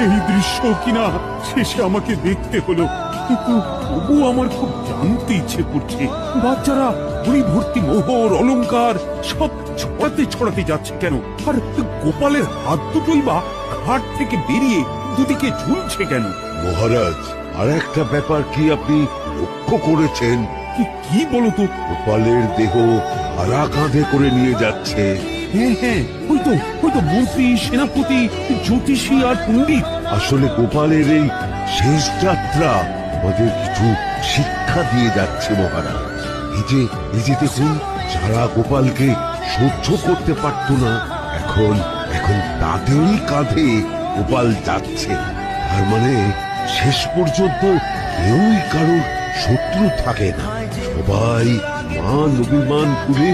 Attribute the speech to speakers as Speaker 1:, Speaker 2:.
Speaker 1: এই দৃশ্য কিনা শেষে আমাকে দেখতে হলো, কিন্তু তবু আমার খুব জানতে ইচ্ছে করছে বাচ্চারা বুড়ি ভর্তি মোহর অলংকার সব ছড়াতে ছড়াতে যাচ্ছে কেন, আর গোপালের হাত দুটোই বা ঘাট থেকে বেরিয়ে দুদিকে ঝুলছে কেন?
Speaker 2: মহারাজ, আর একটা ব্যাপার কি আপনি লক্ষ্য করেছেন?
Speaker 1: কি বলো তো?
Speaker 2: গোপালের দেহ হারা কাঁধে করে নিয়ে যাচ্ছে।
Speaker 1: হ্যাঁ হ্যাঁ, ওই তো মন্ত্রী, সেনাপতি, জ্যোতিষী আর পণ্ডিত।
Speaker 2: আসলে গোপালের এই শেষ যাত্রা আমাদের কিছু শিক্ষা দিয়ে যাচ্ছে মহারাজ। এই যে দেখুন, যারা গোপালকে সহ্য করতে পারত না, এখন এখন তাদেরই কাঁধে গোপাল যাচ্ছে। তার মানে শেষ পর্যন্ত কেউই কারোর শত্রু থাকে না, সবাই মান অভিমান করে